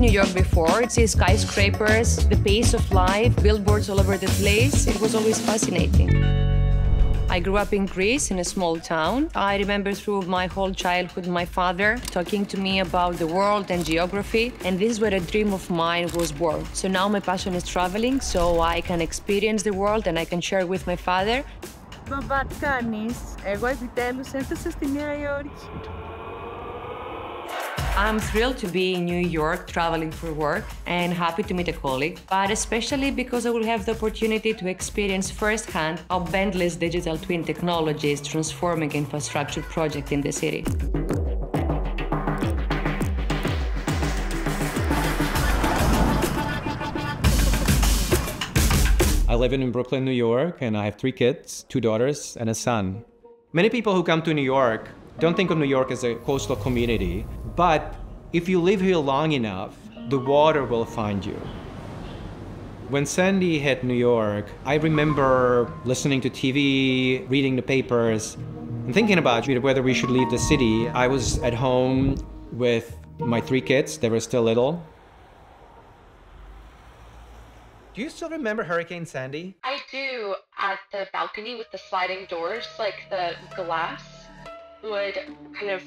New York before. It's the skyscrapers, the pace of life, billboards all over the place. It was always fascinating. I grew up in Greece, in a small town. I remember through my whole childhood my father talking to me about the world and geography, and this is where a dream of mine was born. So now my passion is traveling, so I can experience the world and I can share with my father. Μπαμπά, τι κάνεις? Εγώ επιτέλους έφτασα στη Νέα Υόρκη. I'm thrilled to be in New York traveling for work and happy to meet a colleague, but especially because I will have the opportunity to experience firsthand how Bentley's digital twin technology is transforming infrastructure projects in the city. I live in Brooklyn, New York, and I have 3 kids, 2 daughters and a son. Many people who come to New York don't think of New York as a coastal community, but if you live here long enough, the water will find you. When Sandy hit New York, I remember listening to TV, reading the papers, and thinking about whether we should leave the city. I was at home with my 3 kids, they were still little. Do you still remember Hurricane Sandy? I do. At the balcony with the sliding doors, like the glass would kind of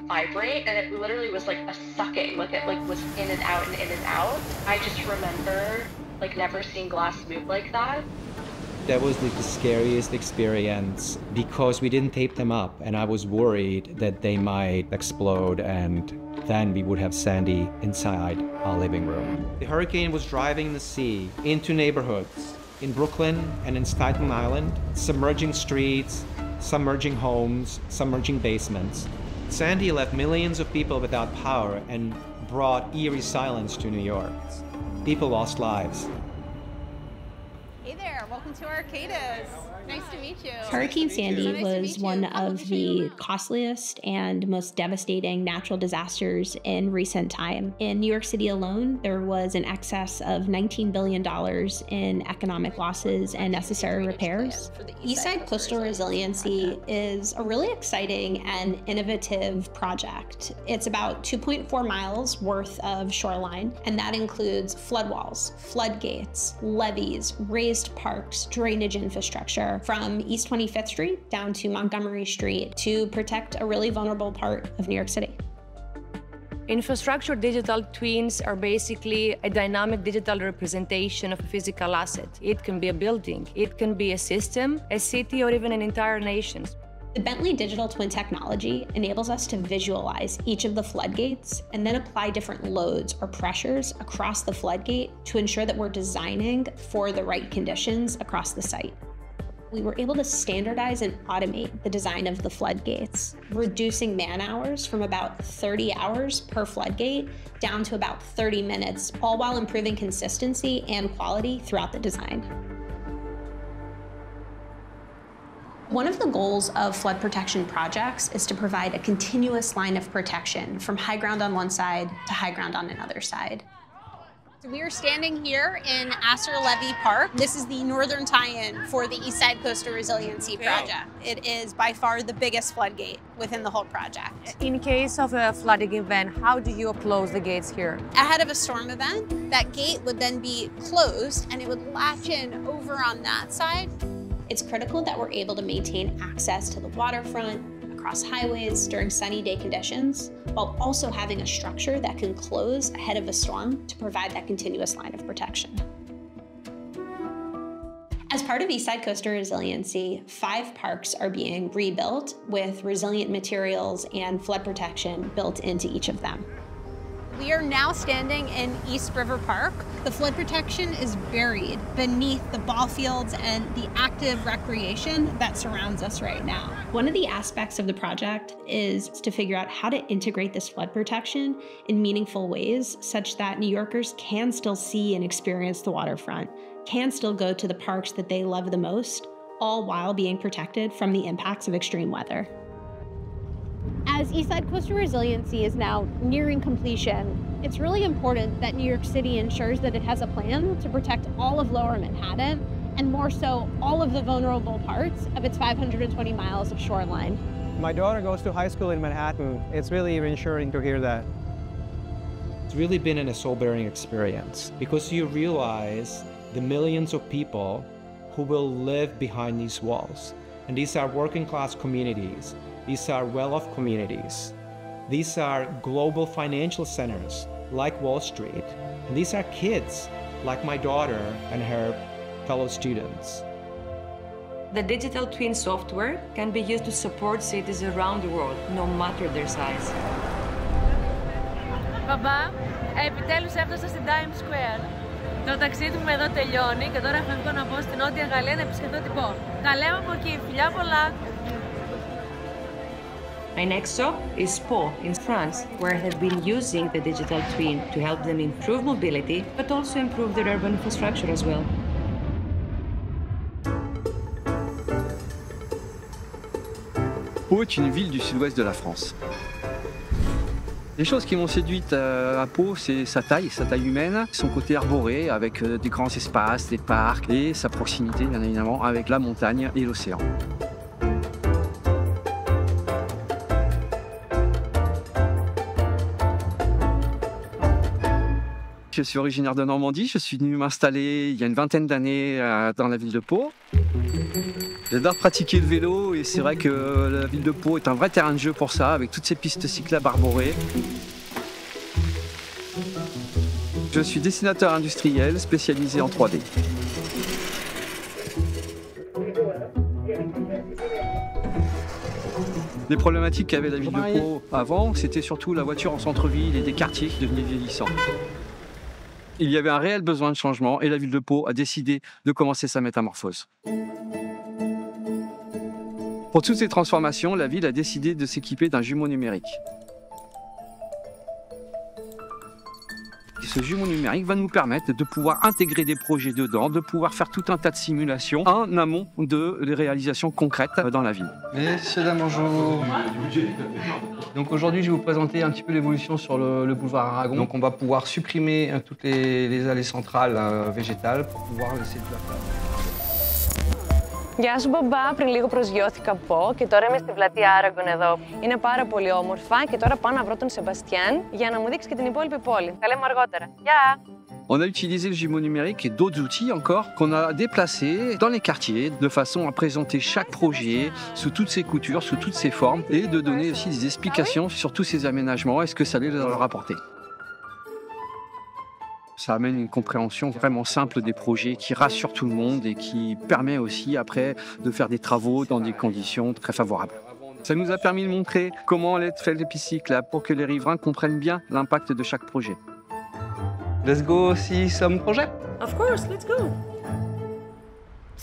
vibrate, and it literally was like a sucking, like it was in and out and in and out. I just remember like never seeing glass move like that. That was like the scariest experience because we didn't tape them up, and I was worried that they might explode and then we would have Sandy inside our living room. The hurricane was driving the sea into neighborhoods in Brooklyn and in Staten Island, submerging streets, submerging homes, submerging basements. Sandy left millions of people without power and brought eerie silence to New York. People lost lives. Hey there, welcome to Arcadis. Nice to meet you. Hurricane Sandy was one of the costliest and most devastating natural disasters in recent time. In New York City alone, there was in excess of $19 billion in economic losses and necessary repairs. Eastside Coastal Resiliency is a really exciting and innovative project. It's about 2.4 miles worth of shoreline, and that includes flood walls, floodgates, levees, raised parks, drainage infrastructure, from East 25th Street down to Montgomery Street to protect a really vulnerable part of New York City. Infrastructure digital twins are basically a dynamic digital representation of a physical asset. It can be a building, it can be a system, a city, or even an entire nation. The Bentley digital twin technology enables us to visualize each of the floodgates and then apply different loads or pressures across the floodgate to ensure that we're designing for the right conditions across the site. We were able to standardize and automate the design of the floodgates, reducing man hours from about 30 hours per floodgate down to about 30 minutes, all while improving consistency and quality throughout the design. One of the goals of flood protection projects is to provide a continuous line of protection from high ground on one side to high ground on another side. So we are standing here in Aser Levy Park. This is the northern tie-in for the Eastside Coastal Resiliency Project. It is by far the biggest floodgate within the whole project. In case of a flooding event, how do you close the gates here? Ahead of a storm event, that gate would then be closed and it would latch in over on that side. It's critical that we're able to maintain access to the waterfront, across highways during sunny day conditions, while also having a structure that can close ahead of a storm to provide that continuous line of protection. As part of Eastside Coastal Resiliency, 5 parks are being rebuilt with resilient materials and flood protection built into each of them. We are now standing in East River Park. The flood protection is buried beneath the ball fields and the active recreation that surrounds us right now. One of the aspects of the project is to figure out how to integrate this flood protection in meaningful ways such that New Yorkers can still see and experience the waterfront, can still go to the parks that they love the most, all while being protected from the impacts of extreme weather. As Eastside Coastal Resiliency is now nearing completion, it's really important that New York City ensures that it has a plan to protect all of Lower Manhattan, and more so, all of the vulnerable parts of its 520 miles of shoreline. My daughter goes to high school in Manhattan. It's really reassuring to hear that. It's really been a soul-bearing experience because you realize the millions of people who will live behind these walls. And these are working-class communities. These are well-off communities. These are global financial centers like Wall Street. And these are kids like my daughter and her fellow students. The digital twin software can be used to support cities around the world, no matter their size. Παπά, επιτέλους έφτασα στην Times Square. Το ταξίδι μου εδώ τελειώνει και τώρα φεύγω να πάω στην Νότια Γαλλία να επισκεφτώ την πau. Τα λέμε από εκεί, φιλιά πολλά! My next stop is Pau in France, where I have been using the digital twin to help them improve mobility, but also improve their urban infrastructure as well. Pau est une ville du sud-ouest de la France. Les choses qui m'ont séduite à Pau, c'est sa taille humaine, son côté arboré avec des grands espaces, des parcs et sa proximité bien évidemment avec la montagne et l'océan. Je suis originaire de Normandie, je suis venu m'installer il y a une vingtaine d'années dans la ville de Pau. J'adore pratiquer le vélo et c'est vrai que la ville de Pau est un vrai terrain de jeu pour ça, avec toutes ces pistes cyclables arborées. Je suis dessinateur industriel spécialisé en 3D. Les problématiques qu'avait la ville de Pau avant, c'était surtout la voiture en centre-ville et des quartiers qui devenaient vieillissants. Il y avait un réel besoin de changement et la ville de Pau a décidé de commencer sa métamorphose. Pour toutes ces transformations, la ville a décidé de s'équiper d'un jumeau numérique. Et ce jumeau numérique va nous permettre de pouvoir intégrer des projets dedans, de pouvoir faire tout un tas de simulations en amont de les réalisations concrètes dans la ville. Messieurs, dames, bonjour. Donc aujourd'hui, je vais vous présenter un petit peu l'évolution sur le boulevard Aragon. Donc on va pouvoir supprimer toutes les allées centrales végétales pour pouvoir laisser de la place. Γεια σου μπαμπά, πριν λίγο προσγειώθηκα από και τώρα είμαι στη πλατεία Άραγκον εδώ. Είναι πάρα πολύ όμορφα και τώρα πάω να βρω τον Σεμπαστιάν για να μου δείξει και την υπόλοιπη πόλη. Τα λέμε αργότερα. Γεια! On a utilisé le jumeau numérique et d'autres outils encore qu'on a déplacés dans les quartiers de façon à présenter chaque projet sous toutes ses coutures, sous toutes ses formes et de donner aussi des explications sur tous ces aménagements et ce que ça allait leur apporter. Ça amène une compréhension vraiment simple des projets qui rassure tout le monde et qui permet aussi après de faire des travaux dans des conditions très favorables. Ça nous a permis de montrer comment allaient être faites les pistes cyclables pour que les riverains comprennent bien l'impact de chaque projet. Let's go see some project. Of course, let's go.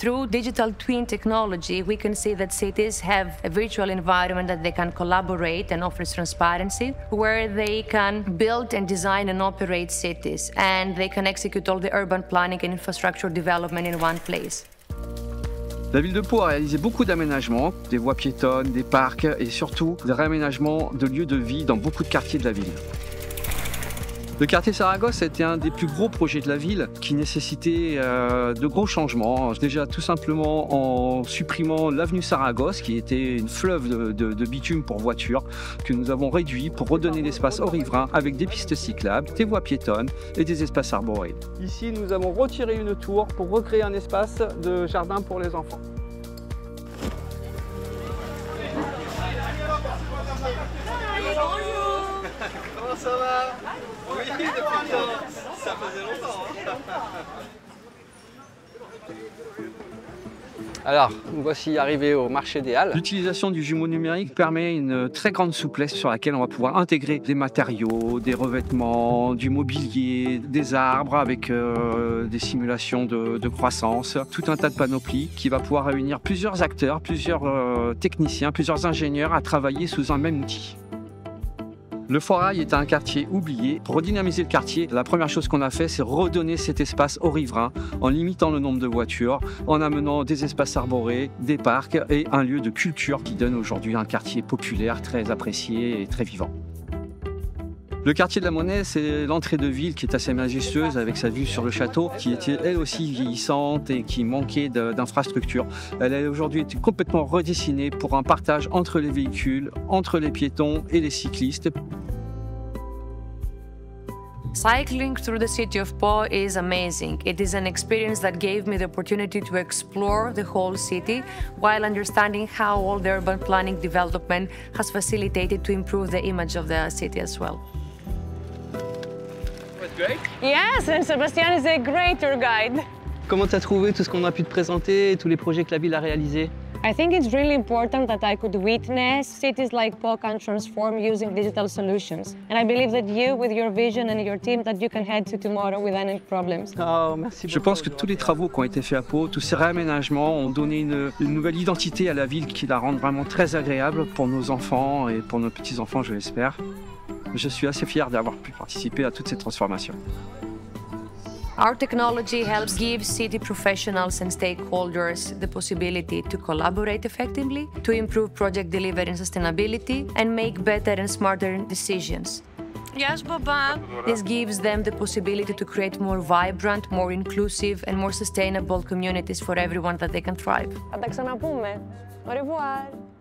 Through digital twin technology, we can see that cities have a virtual environment that they can collaborate and offers transparency, where they can build and design and operate cities, and they can execute all the urban planning and infrastructure development in one place. La ville de Pau a réalisé beaucoup d'aménagements, des voies piétonnes, des parcs et surtout des réaménagements de lieux de vie dans beaucoup de quartiers de la ville. Le quartier Saragosse était un des plus gros projets de la ville qui nécessitait de gros changements. Déjà tout simplement en supprimant l'avenue Saragosse qui était une fleuve de bitume pour voitures que nous avons réduit pour redonner l'espace aux riverains avec des pistes cyclables, des voies piétonnes et des espaces arborés. Ici nous avons retiré une tour pour recréer un espace de jardin pour les enfants. Comment ça va? Oui, depuis le temps. Ça faisait longtemps. Alors, nous voici arrivés au marché des Halles. L'utilisation du jumeau numérique permet une très grande souplesse sur laquelle on va pouvoir intégrer des matériaux, des revêtements, du mobilier, des arbres avec des simulations de croissance, tout un tas de panoplies qui va pouvoir réunir plusieurs acteurs, plusieurs techniciens, plusieurs ingénieurs à travailler sous un même outil. Le Foirail est un quartier oublié. Pour redynamiser le quartier, la première chose qu'on a fait, c'est redonner cet espace aux riverains en limitant le nombre de voitures, en amenant des espaces arborés, des parcs et un lieu de culture qui donne aujourd'hui un quartier populaire très apprécié et très vivant. Le quartier de la Monnaie, c'est l'entrée de ville qui est assez majestueuse avec sa vue sur le château, qui était elle aussi vieillissante et qui manquait d'infrastructures. Elle a aujourd'hui été complètement redessinée pour un partage entre les véhicules, entre les piétons et les cyclistes. Cycling through the city of Pau is amazing. It is an experience that gave me the opportunity to explore the whole city while understanding how all the urban planning development has facilitated to improve the image of the city as well. Great. Yes, and Sebastian is a great tour guide. Comment tu as trouvé tout ce qu'on a pu te présenter, tous les projets que la ville a réalisés? I think it's really important that I could witness cities like Pau can transform using digital solutions. And I believe that you, with your vision and your team, that you can head to tomorrow without any problems. Oh, merci beaucoup. Je pense que tous les travaux qui ont été faits à Pau, tous ces réaménagements ont donné une nouvelle identité à la ville qui la rend vraiment très agréable pour nos enfants et pour nos petits-enfants, je l'espère. Je suis assez fier d'avoir pu participer à toutes ces transformations. Our technology helps give city professionals and stakeholders the possibility to collaborate effectively, to improve project delivery and sustainability, and make better and smarter decisions. Yes, Papa. This gives them the possibility to create more vibrant, more inclusive, and more sustainable communities for everyone that they can thrive. Θα τα ξαναπούμε. Au revoir.